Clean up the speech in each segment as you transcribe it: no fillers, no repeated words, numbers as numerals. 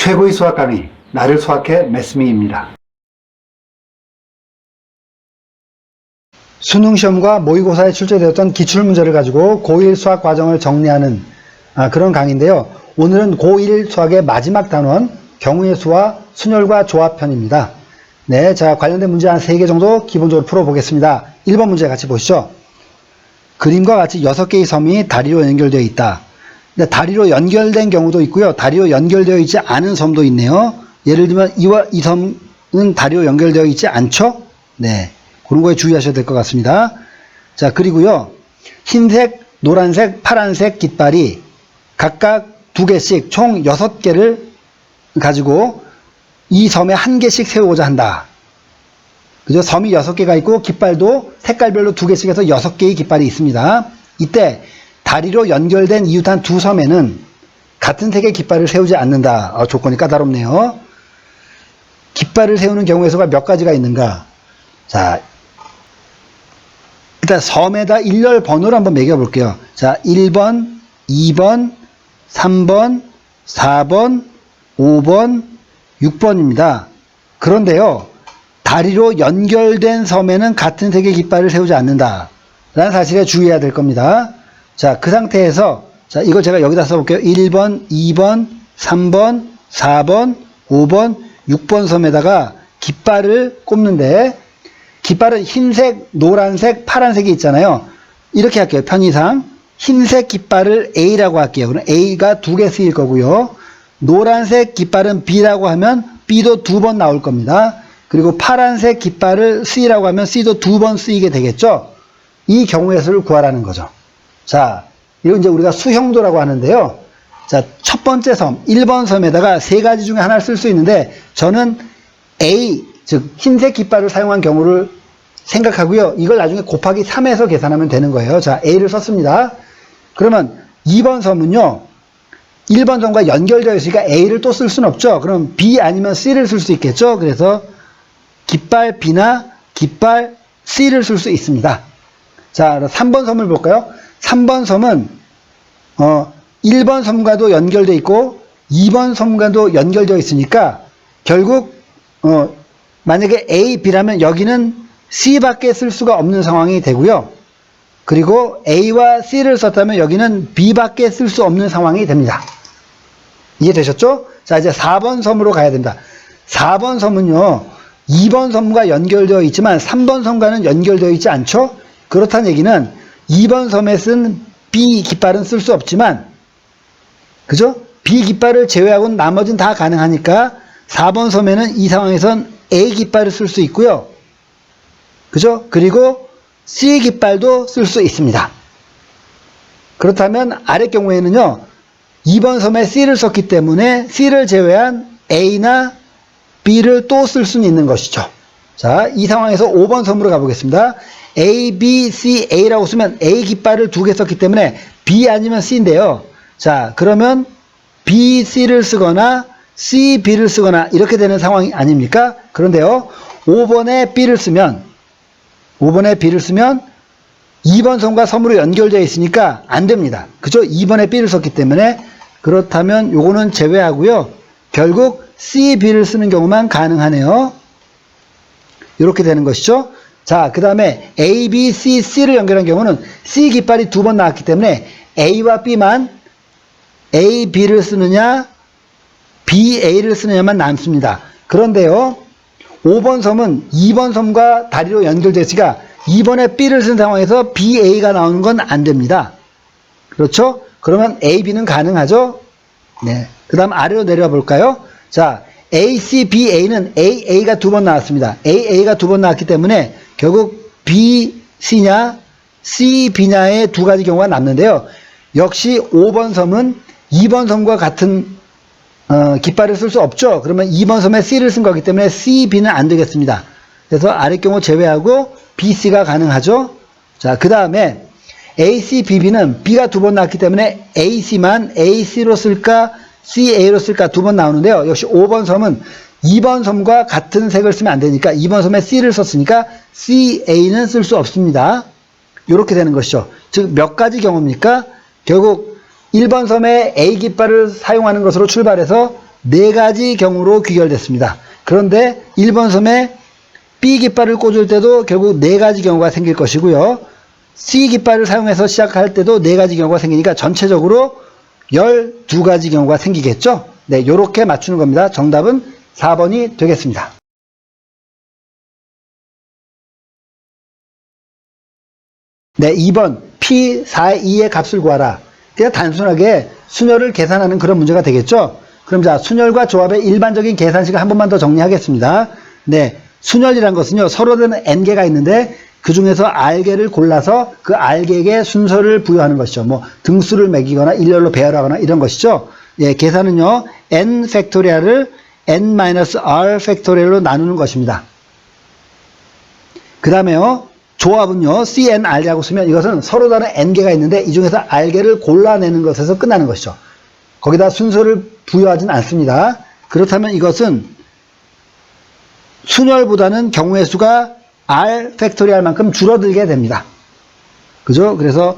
최고의 수학 강의, 나를 수학해 매스미입니다. 수능시험과 모의고사에 출제되었던 기출문제를 가지고 고1 수학 과정을 정리하는 그런 강의인데요. 오늘은 고1 수학의 마지막 단원, 경우의 수와 순열과 조합편입니다. 네, 자, 관련된 문제 한 3개 정도 기본적으로 풀어보겠습니다. 1번 문제 같이 보시죠. 그림과 같이 6개의 섬이 다리로 연결되어 있다. 근데 다리로 연결된 경우도 있고요. 다리로 연결되어 있지 않은 섬도 있네요. 예를 들면 이 섬은 다리로 연결되어 있지 않죠? 네, 그런 거에 주의하셔야 될 것 같습니다. 자, 그리고요. 흰색, 노란색, 파란색 깃발이 각각 2개씩 총 6개를 가지고 이 섬에 1개씩 세우고자 한다. 그죠? 섬이 6개가 있고 깃발도 색깔별로 2개씩 해서 6개의 깃발이 있습니다. 이때 다리로 연결된 이웃한 2섬에는 같은 색의 깃발을 세우지 않는다. 조건이 까다롭네요. 깃발을 세우는 경우의 수가 몇 가지가 있는가? 자, 일단 섬에다 일렬 번호를 한번 매겨볼게요. 자, 1번, 2번, 3번, 4번, 5번, 6번입니다. 그런데요, 다리로 연결된 섬에는 같은 색의 깃발을 세우지 않는다 라는 사실에 주의해야 될 겁니다. 자, 그 상태에서, 자, 이걸 제가 여기다 써볼게요. 1번, 2번, 3번, 4번, 5번, 6번 섬에다가 깃발을 꼽는데, 깃발은 흰색, 노란색, 파란색이 있잖아요. 이렇게 할게요. 편의상. 흰색 깃발을 A라고 할게요. 그럼 A가 2개 쓰일 거고요. 노란색 깃발은 B라고 하면 B도 2번 나올 겁니다. 그리고 파란색 깃발을 C라고 하면 C도 2번 쓰이게 되겠죠. 이 경우의 수를 구하라는 거죠. 자, 이건 이제 우리가 수형도라고 하는데요. 자, 첫 번째 섬, 1번 섬에다가 3가지 중에 하나를 쓸 수 있는데, 저는 A, 즉 흰색 깃발을 사용한 경우를 생각하고요. 이걸 나중에 곱하기 3해서 계산하면 되는 거예요. 자, A를 썼습니다. 그러면 2번 섬은요, 1번 섬과 연결되어 있으니까 A를 또 쓸 수는 없죠. 그럼 B 아니면 C를 쓸 수 있겠죠. 그래서 깃발 B나 깃발 C를 쓸 수 있습니다. 자, 3번 섬을 볼까요? 3번 섬은 1번 섬과도 연결되어 있고 2번 섬과도 연결되어 있으니까 결국 만약에 A, B라면 여기는 C밖에 쓸 수가 없는 상황이 되고요. 그리고 A와 C를 썼다면 여기는 B밖에 쓸 수 없는 상황이 됩니다. 이해되셨죠? 자, 이제 4번 섬으로 가야 됩니다. 4번 섬은요, 2번 섬과 연결되어 있지만 3번 섬과는 연결되어 있지 않죠? 그렇다는 얘기는 2번 섬에 쓴 B 깃발은 쓸 수 없지만, 그죠? B 깃발을 제외하고는 나머지는 다 가능하니까 4번 섬에는 이 상황에선 A 깃발을 쓸 수 있고요. 그죠? 그리고 C 깃발도 쓸 수 있습니다. 그렇다면 아래 경우에는요, 2번 섬에 C를 썼기 때문에 C를 제외한 A나 B를 또 쓸 수는 있는 것이죠. 자, 이 상황에서 5번 섬으로 가보겠습니다. A, B, C, A라고 쓰면 A 깃발을 2개 썼기 때문에 B 아니면 C인데요. 자, 그러면 B, C를 쓰거나 C, B를 쓰거나 이렇게 되는 상황이 아닙니까? 그런데요, 5번에 B를 쓰면 2번 섬과 섬으로 연결되어 있으니까 안 됩니다. 그죠? 2번에 B를 썼기 때문에. 그렇다면 요거는 제외하고요. 결국 C, B를 쓰는 경우만 가능하네요. 이렇게 되는 것이죠. 자, 그 다음에 A, B, C, C를 연결한 경우는 C 깃발이 2번 나왔기 때문에 A와 B만 A, B를 쓰느냐 B, A를 쓰느냐만 남습니다. 그런데요, 5번 섬은 2번 섬과 다리로 연결됐으니까 2번에 B를 쓴 상황에서 B, A가 나오는 건 안 됩니다. 그렇죠? 그러면 A, B는 가능하죠? 네. 그 다음 아래로 내려와 볼까요? 자, A, C, B, A는 A, A가 2번 나왔습니다. A, A가 2번 나왔기 때문에 결국 B, C냐, C, B냐의 2가지 경우가 남는데요. 역시 5번 섬은 2번 섬과 같은 깃발을 쓸 수 없죠. 그러면 2번 섬에 C를 쓴 거기 때문에 C, B는 안 되겠습니다. 그래서 아래 경우 제외하고 B, C가 가능하죠. 자, 그 다음에 A, C, B, B는 B가 2번 나왔기 때문에 A, C만 A, C로 쓸까, C, A로 쓸까 2번 나오는데요. 역시 5번 섬은 2번 섬과 같은 색을 쓰면 안 되니까 2번 섬에 C를 썼으니까 C, A는 쓸 수 없습니다. 이렇게 되는 것이죠. 즉, 몇 가지 경우입니까? 결국 1번 섬에 A 깃발을 사용하는 것으로 출발해서 4가지 경우로 귀결됐습니다. 그런데 1번 섬에 B 깃발을 꽂을 때도 결국 4가지 경우가 생길 것이고요. C 깃발을 사용해서 시작할 때도 4가지 경우가 생기니까 전체적으로 12가지 경우가 생기겠죠. 네, 요렇게 맞추는 겁니다. 정답은 4번이 되겠습니다. 네, 2번 P422의 값을 구하라. 그냥 단순하게 순열을 계산하는 그런 문제가 되겠죠. 그럼 자, 순열과 조합의 일반적인 계산식을 한 번만 더 정리하겠습니다. 네, 순열이란 것은요, 서로 다른 n개가 있는데 그 중에서 r개를 골라서 그 r개에게 순서를 부여하는 것이죠. 뭐 등수를 매기거나 일렬로 배열하거나 이런 것이죠. 예, 계산은요, n 팩토리얼을 n-r 팩토리얼로 나누는 것입니다. 그 다음에요, 조합은요, CNR이라고 쓰면 이것은 서로 다른 n개가 있는데 이 중에서 r개를 골라내는 것에서 끝나는 것이죠. 거기다 순서를 부여하진 않습니다. 그렇다면 이것은 순열보다는 경우의 수가 r 팩토리얼만큼 줄어들게 됩니다. 그죠? 그래서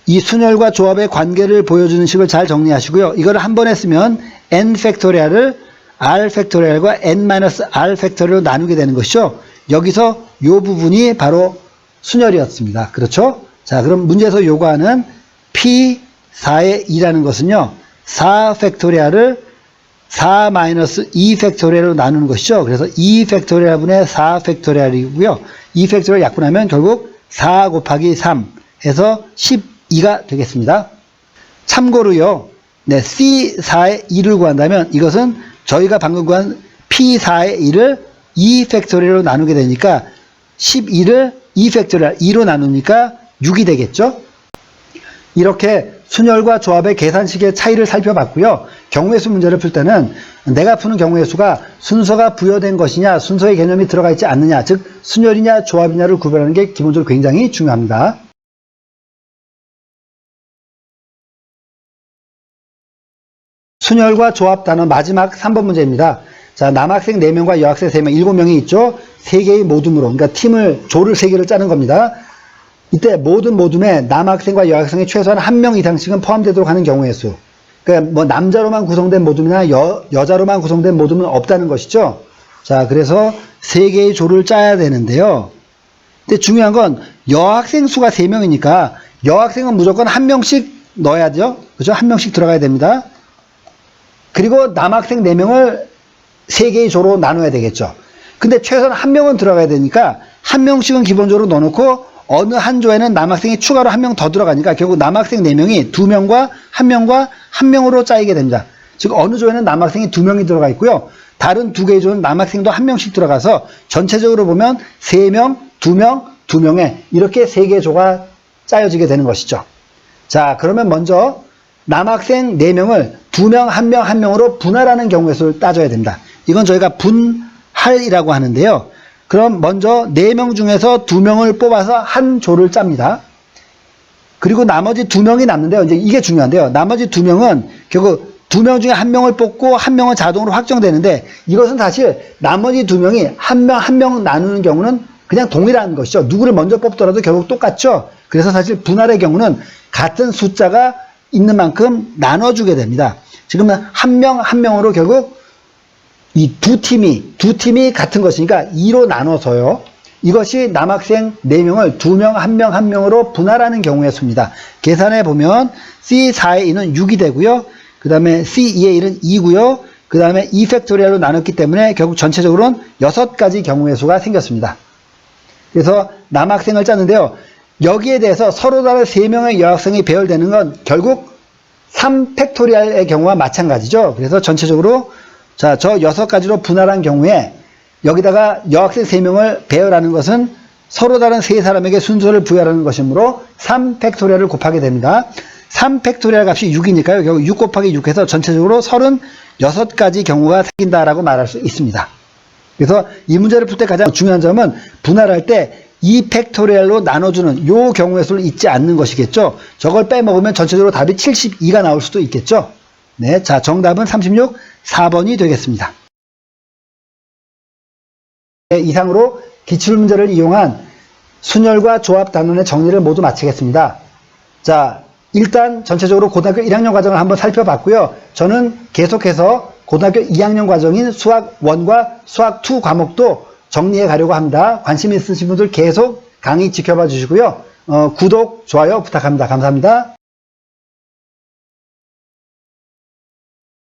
이 순열과 조합의 관계를 보여주는 식을 잘 정리하시고요. 이걸 한 번에 쓰면 n 팩토리얼을 r 팩토리얼과 n-r 팩토리얼로 나누게 되는 것이죠. 여기서 이 부분이 바로 순열이었습니다. 그렇죠? 자, 그럼 문제에서 요구하는 P4의 2라는 것은요, 4 팩토리얼을 4-2 팩토리얼로 나누는 것이죠. 그래서 2 팩토리얼분의 4 팩토리얼이고요. 2 팩토리얼 약분하면 결국 4 곱하기 3 해서 12가 되겠습니다. 참고로요, 네, C4의 2를 구한다면 이것은 저희가 방금 구한 P4의 2를 2 팩토리얼로 나누게 되니까 12를 2 팩토리얼 2로 나누니까 6이 되겠죠. 이렇게 순열과 조합의 계산식의 차이를 살펴봤고요. 경우의 수 문제를 풀 때는 내가 푸는 경우의 수가 순서가 부여된 것이냐, 순서의 개념이 들어가 있지 않느냐, 즉 순열이냐 조합이냐를 구별하는 게 기본적으로 굉장히 중요합니다. 순열과 조합 단원 마지막 3번 문제입니다. 자, 남학생 4명과 여학생 3명, 7명이 있죠. 3개의 모둠으로, 그러니까 팀을, 조를 3개를 짜는 겁니다. 이때 모둠에 남학생과 여학생이 최소한 1명 이상씩은 포함되도록 하는 경우의 수. 그러니까 뭐 남자로만 구성된 모둠이나 여자로만 구성된 모둠은 없다는 것이죠. 자, 그래서 3개의 조를 짜야 되는데요. 근데 중요한 건 여학생 수가 3명이니까 여학생은 무조건 1명씩 넣어야죠. 그죠? 1명씩 들어가야 됩니다. 그리고 남학생 4명을 3개의 조로 나눠야 되겠죠. 근데 최소한 1명은 들어가야 되니까 1명씩은 기본적으로 넣어놓고 어느 한 조에는 남학생이 추가로 1명 더 들어가니까 결국 남학생 4명이 2명과 1명과 1명으로 짜이게 됩니다. 즉 어느 조에는 남학생이 2명이 들어가 있고요. 다른 2개의 조는 남학생도 1명씩 들어가서 전체적으로 보면 3명, 2명, 2명에 이렇게 3개의 조가 짜여지게 되는 것이죠. 자, 그러면 먼저 남학생 4명을 2명, 1명, 1명으로 분할하는 경우의 수를 따져야 됩니다. 이건 저희가 분할이라고 하는데요. 그럼 먼저 4명 중에서 2명을 뽑아서 한 조를 짭니다. 그리고 나머지 2명이 남는데요. 이제 이게 중요한데요. 나머지 2명은 결국 2명 중에 1명을 뽑고 1명은 자동으로 확정되는데 이것은 사실 나머지 2명이 한 명 나누는 경우는 그냥 동일한 것이죠. 누구를 먼저 뽑더라도 결국 똑같죠. 그래서 사실 분할의 경우는 같은 숫자가 있는 만큼 나눠주게 됩니다. 지금은 한 명으로 결국 이 두 팀이 같은 것이니까 2로 나눠서요. 이것이 남학생 4명을 2명, 1명, 1명으로 분할하는 경우의 수입니다. 계산해 보면 C4의 2는 6이 되고요. 그 다음에 C2의 1은 2고요. 그 다음에 2 팩토리얼로 나눴기 때문에 결국 전체적으로는 6가지 경우의 수가 생겼습니다. 그래서 남학생을 짰는데요. 여기에 대해서 서로 다른 3명의 여학생이 배열되는 건 결국 3 팩토리얼의 경우와 마찬가지죠. 그래서 전체적으로 자, 저 6가지로 분할한 경우에 여기다가 여학생 3명을 배열하는 것은 서로 다른 3사람에게 순서를 부여하는 것이므로 3 팩토리얼을 곱하게 됩니다. 3 팩토리얼 값이 6이니까요. 결국 6 곱하기 6 해서 전체적으로 36가지 경우가 생긴다라고 말할 수 있습니다. 그래서 이 문제를 풀 때 가장 중요한 점은 분할할 때 2 팩토리얼로 나눠주는 요 경우의 수를 잊지 않는 것이겠죠. 저걸 빼먹으면 전체적으로 답이 72가 나올 수도 있겠죠. 네, 자, 정답은 36, 4번이 되겠습니다. 네, 이상으로 기출문제를 이용한 순열과 조합 단원의 정리를 모두 마치겠습니다. 자, 일단 전체적으로 고등학교 1학년 과정을 한번 살펴봤고요. 저는 계속해서 고등학교 2학년 과정인 수학 1과 수학 2 과목도 정리해 가려고 합니다. 관심 있으신 분들 계속 강의 지켜봐 주시고요. 구독, 좋아요 부탁합니다. 감사합니다.